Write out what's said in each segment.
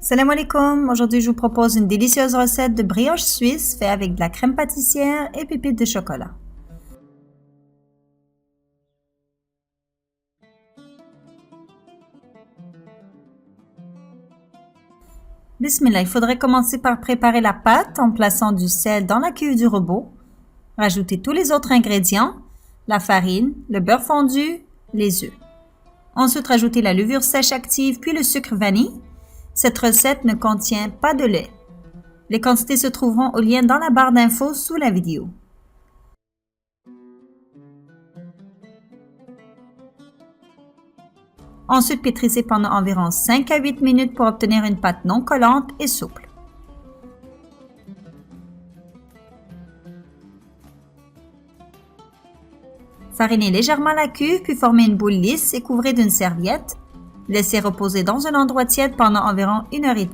Salam alaikum, aujourd'hui je vous propose une délicieuse recette de brioche suisse faite avec de la crème pâtissière et pépites de chocolat. Bismillah, il faudrait commencer par préparer la pâte en plaçant du sel dans la cuve du robot, rajouter tous les autres ingrédients, la farine, le beurre fondu, les œufs. Ensuite rajouter la levure sèche active puis le sucre vanille. Cette recette ne contient pas de lait. Les quantités se trouveront au lien dans la barre d'infos sous la vidéo. Ensuite, pétrissez pendant environ 5 à 8 minutes pour obtenir une pâte non collante et souple. Farinez légèrement la cuve puis formez une boule lisse et couvrez d'une serviette. Laissez reposer dans un endroit tiède pendant environ 1h30.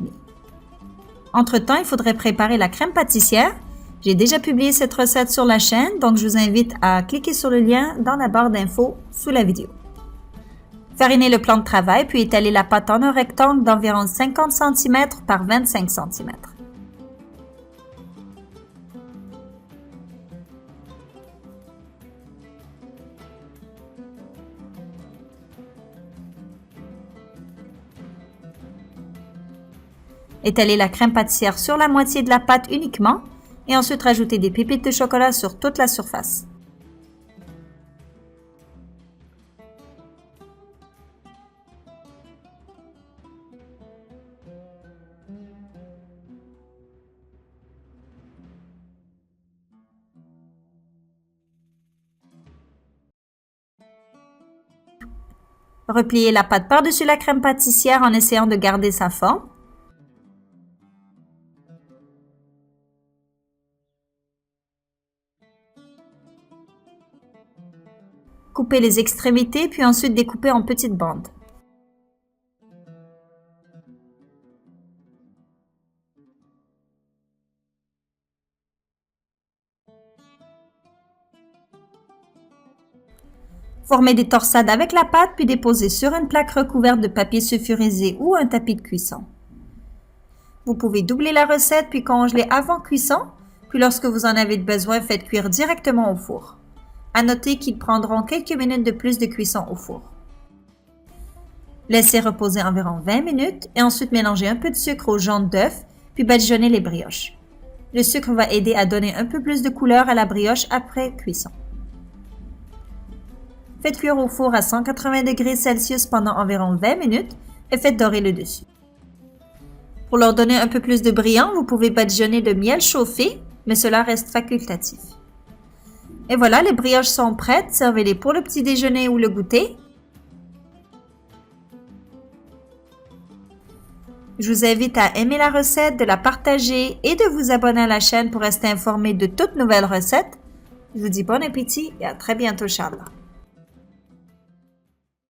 Entre-temps, il faudrait préparer la crème pâtissière. J'ai déjà publié cette recette sur la chaîne, donc je vous invite à cliquer sur le lien dans la barre d'infos sous la vidéo. Farinez le plan de travail puis étalez la pâte en un rectangle d'environ 50 cm par 25 cm. Étalez la crème pâtissière sur la moitié de la pâte uniquement et ensuite rajoutez des pépites de chocolat sur toute la surface. Repliez la pâte par-dessus la crème pâtissière en essayant de garder sa forme. Coupez les extrémités puis ensuite découpez en petites bandes. Formez des torsades avec la pâte puis déposez sur une plaque recouverte de papier sulfurisé ou un tapis de cuisson. Vous pouvez doubler la recette puis congeler avant cuisson, puis lorsque vous en avez besoin, faites cuire directement au four. À noter qu'ils prendront quelques minutes de plus de cuisson au four. Laissez reposer environ 20 minutes et ensuite mélangez un peu de sucre au jaune d'œuf puis badigeonnez les brioches. Le sucre va aider à donner un peu plus de couleur à la brioche après cuisson. Faites cuire au four à 180 degrés Celsius pendant environ 20 minutes et faites dorer le dessus. Pour leur donner un peu plus de brillant, vous pouvez badigeonner de miel chauffé, mais cela reste facultatif. Et voilà, les brioches sont prêtes. Servez-les pour le petit déjeuner ou le goûter. Je vous invite à aimer la recette, de la partager et de vous abonner à la chaîne pour rester informé de toutes nouvelles recettes. Je vous dis bon appétit et à très bientôt, Inch'Allah.